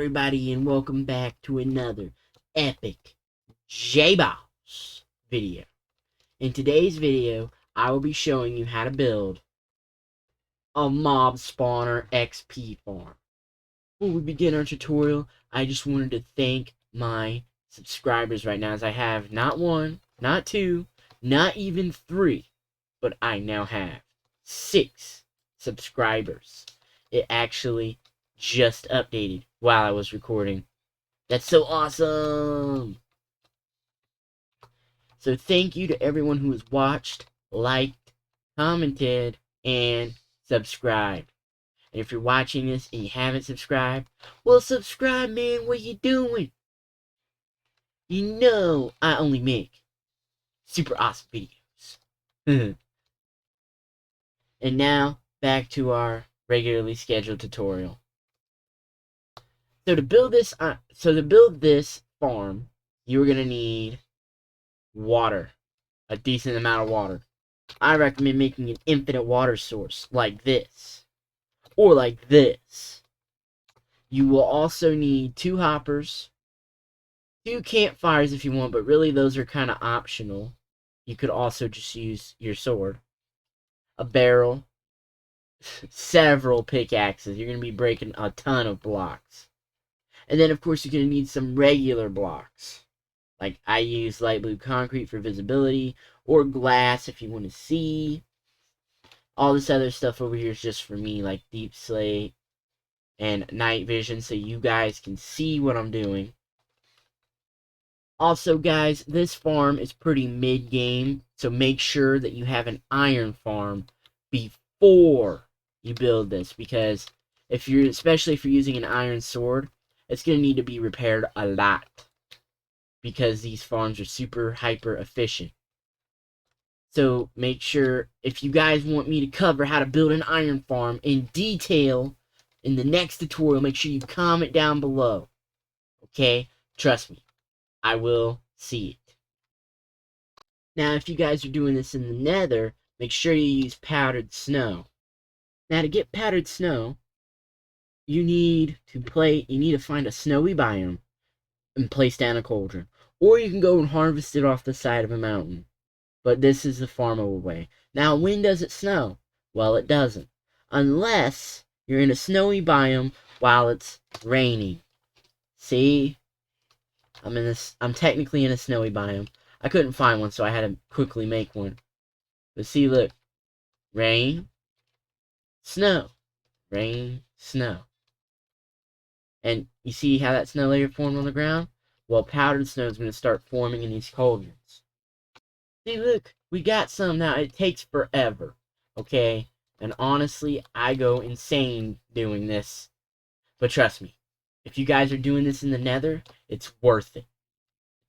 everybody, and welcome back to another epic JayBoss video. In today's video, I will be showing you how to build a mob spawner XP farm. Before we begin our tutorial, I just wanted to thank my subscribers right now, as I have not one, not two, not even three, but I now have 6 subscribers. It actually just updated while I was recording. That's so awesome! So thank you to everyone who has watched, liked, commented, and subscribed. And if you're watching this and you haven't subscribed, well, subscribe, man. What you doing? You know I only make super awesome videos. And now, back to our regularly scheduled tutorial. So to build this farm, you're gonna need water, a decent amount of water. I recommend making an infinite water source like this, or like this. You will also need 2 hoppers, 2 campfires if you want, but really those are kind of optional. You could also just use your sword, a barrel, several pickaxes. You're gonna be breaking a ton of blocks. And then, of course, you're going to need some regular blocks. Like, I use light blue concrete for visibility, or glass if you want to see. All this other stuff over here is just for me, like deep slate and night vision, so you guys can see what I'm doing. Also, guys, this farm is pretty mid-game, so make sure that you have an iron farm before you build this, because especially if you're using an iron sword, it's going to need to be repaired a lot, because these farms are super hyper efficient. So make sure, if you guys want me to cover how to build an iron farm in detail in the next tutorial, make sure you comment down below. Okay? Trust me, I will see it. Now, if you guys are doing this in the nether, make sure you use powdered snow. Now, to get powdered snow, you need to find a snowy biome and place down a cauldron. Or you can go and harvest it off the side of a mountain. But this is the farmable way. Now, when does it snow? Well, it doesn't. Unless you're in a snowy biome while it's raining. See? I'm technically in a snowy biome. I couldn't find one, so I had to quickly make one. But see, look. Rain, snow. Rain, snow. And you see how that snow layer formed on the ground? Well, powdered snow is going to start forming in these cauldrons. See, look, we got some now. It takes forever, okay? And honestly, I go insane doing this. But trust me, if you guys are doing this in the nether, it's worth it.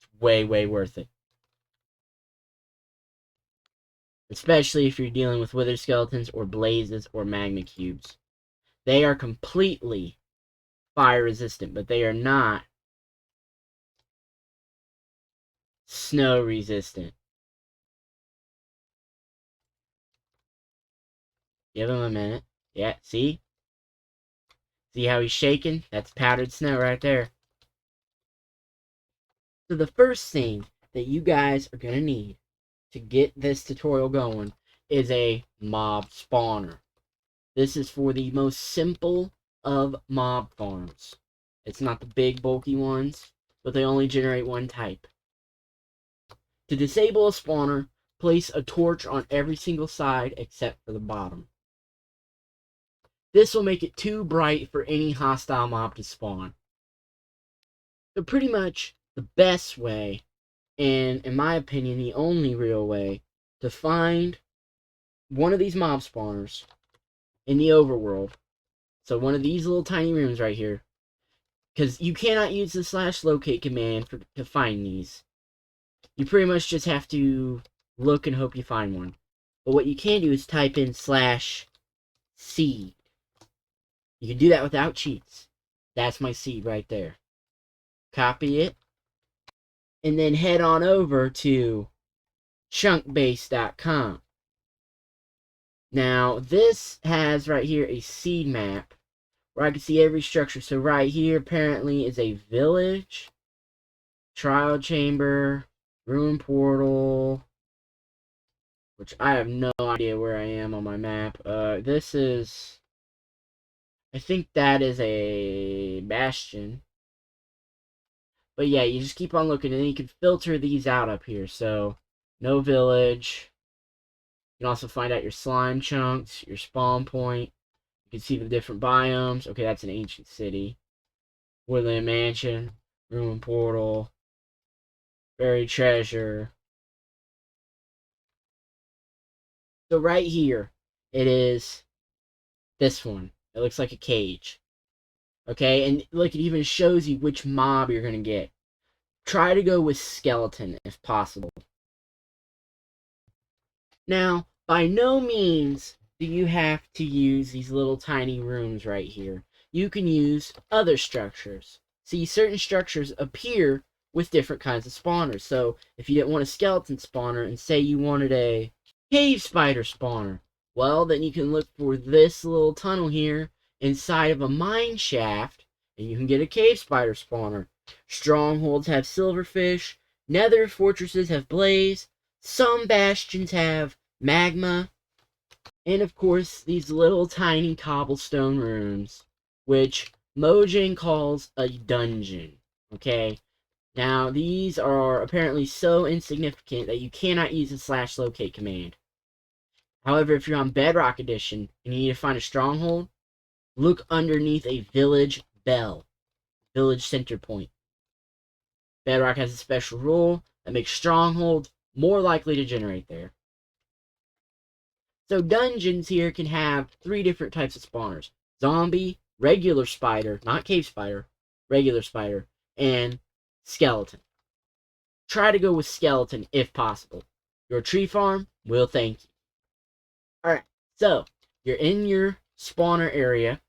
It's way, way worth it. Especially if you're dealing with wither skeletons or blazes or magma cubes. They are completely fire resistant, but they are not snow resistant. Give him a minute. Yeah, see? See how he's shaking? That's powdered snow right there. So the first thing that you guys are going to need to get this tutorial going is a mob spawner. This is for the most simple of mob farms. It's not the big bulky ones, but they only generate one type. To disable a spawner, place a torch on every single side except for the bottom. This will make it too bright for any hostile mob to spawn. So pretty much the best way, and in my opinion the only real way, to find one of these mob spawners in the overworld, so one of these little tiny rooms right here, because you cannot use the /locate command to find these. You pretty much just have to look and hope you find one. But what you can do is type in /seed. You can do that without cheats. That's my seed right there. Copy it. And then head on over to chunkbase.com. Now, this has right here a seed map where I can see every structure. So right here apparently is a village, trial chamber, ruin portal, which I have no idea where I am on my map. This is, I think that is a bastion. But yeah, you just keep on looking, and then you can filter these out up here. So, no village. You can also find out your slime chunks, your spawn point. You can see the different biomes. Okay, that's an ancient city. Woodland Mansion, Ruin Portal, Buried Treasure. So right here, it is this one. It looks like a cage. Okay, and look, it even shows you which mob you're going to get. Try to go with skeleton if possible. Now, by no means do you have to use these little tiny rooms right here. You can use other structures. See, certain structures appear with different kinds of spawners. So, if you didn't want a skeleton spawner and say you wanted a cave spider spawner, well, then you can look for this little tunnel here inside of a mine shaft, and you can get a cave spider spawner. Strongholds have silverfish, nether fortresses have blaze, some bastions have magma, and of course these little tiny cobblestone rooms, which Mojang calls a dungeon. Okay, now these are apparently so insignificant that you cannot use the /locate command. However, if you're on Bedrock Edition and you need to find a stronghold, look underneath a village bell, village center point. Bedrock has a special rule that makes strongholds more likely to generate there. So dungeons here can have 3 different types of spawners. Zombie, regular spider, not cave spider, regular spider, and skeleton. Try to go with skeleton if possible. Your tree farm will thank you. Alright, so you're in your spawner area,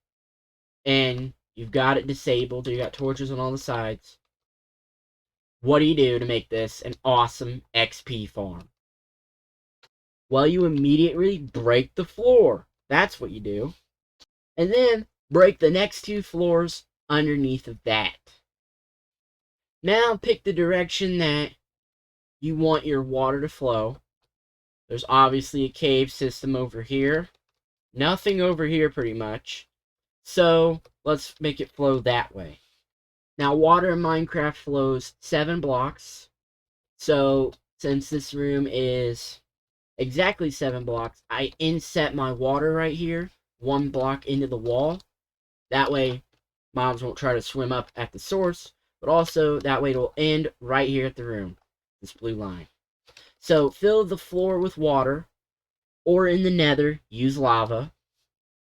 and you've got it disabled, you got torches on all the sides. What do you do to make this an awesome XP farm? Well, you immediately break the floor. That's what you do. And then break the next 2 floors underneath of that. Now pick the direction that you want your water to flow. There's obviously a cave system over here. Nothing over here pretty much. So let's make it flow that way. Now water in Minecraft flows 7 blocks. So since this room is exactly 7 blocks, I inset my water right here, 1 block into the wall. That way, mobs won't try to swim up at the source, but also that way it'll end right here at the room, this blue line. So fill the floor with water, or in the nether, use lava.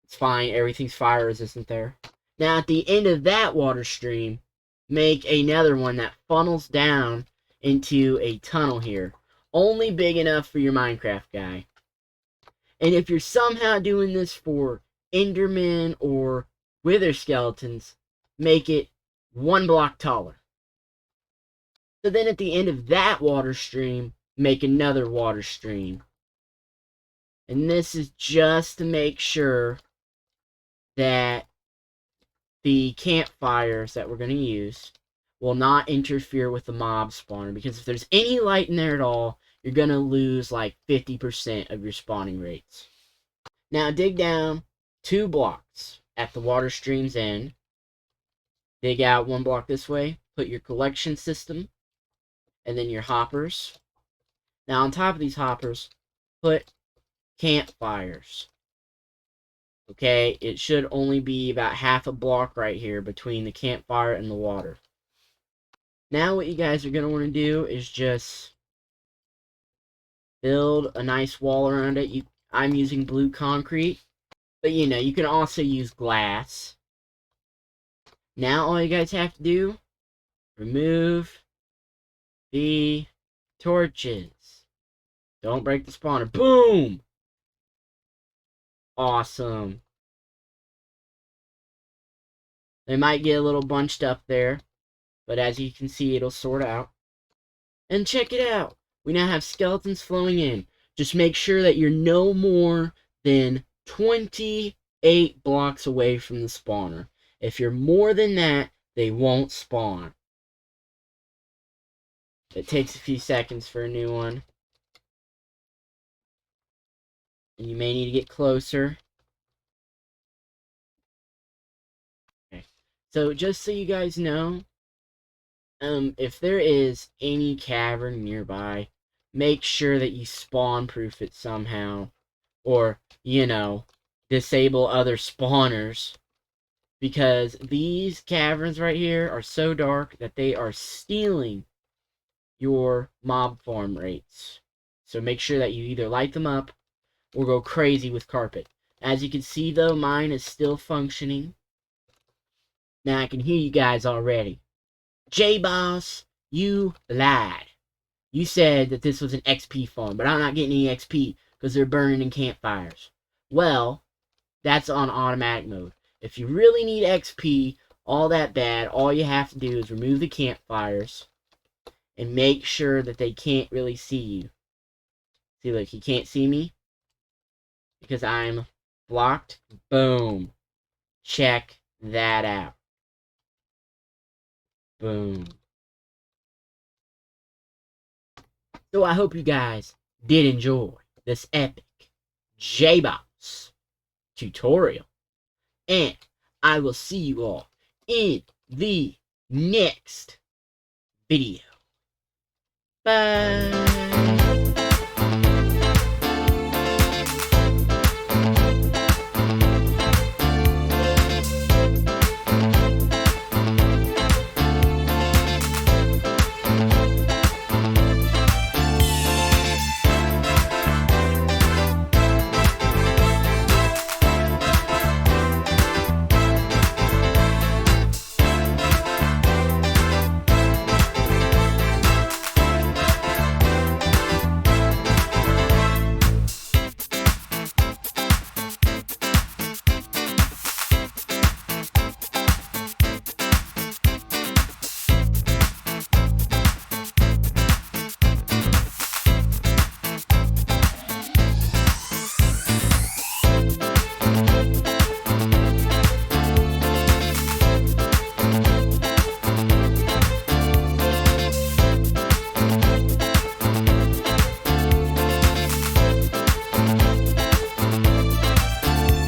It's fine, everything's fire resistant there. Now at the end of that water stream, make another one that funnels down into a tunnel here. Only big enough for your Minecraft guy. And if you're somehow doing this for Endermen or Wither skeletons, make it 1 block taller. So then at the end of that water stream, make another water stream. And this is just to make sure that the campfires that we're going to use will not interfere with the mob spawner, because if there's any light in there at all, you're going to lose like 50% of your spawning rates. Now dig down 2 blocks at the water stream's end. Dig out 1 block this way. Put your collection system. And then your hoppers. Now on top of these hoppers, put campfires. Okay, it should only be about half a block right here between the campfire and the water. Now what you guys are going to want to do is just build a nice wall around it. I'm using blue concrete, but you know, you can also use glass. Now all you guys have to do, remove the torches. Don't break the spawner. Boom! Awesome. They might get a little bunched up there, but as you can see, it'll sort out. And check it out. We now have skeletons flowing in. Just make sure that you're no more than 28 blocks away from the spawner. If you're more than that, they won't spawn. It takes a few seconds for a new one. And you may need to get closer. Okay. So just so you guys know, if there is any cavern nearby, make sure that you spawn proof it somehow. Or, disable other spawners. Because these caverns right here are so dark that they are stealing your mob farm rates. So make sure that you either light them up or go crazy with carpet. As you can see though, mine is still functioning. Now I can hear you guys already. JayBoss, you lied. You said that this was an XP farm, but I'm not getting any XP because they're burning in campfires. Well, that's on automatic mode. If you really need XP, all that bad, all you have to do is remove the campfires and make sure that they can't really see you. See, look, he can't see me because I'm blocked. Boom. Check that out. Boom. So I hope you guys did enjoy this epic JayBoss tutorial. And I will see you all in the next video. Bye.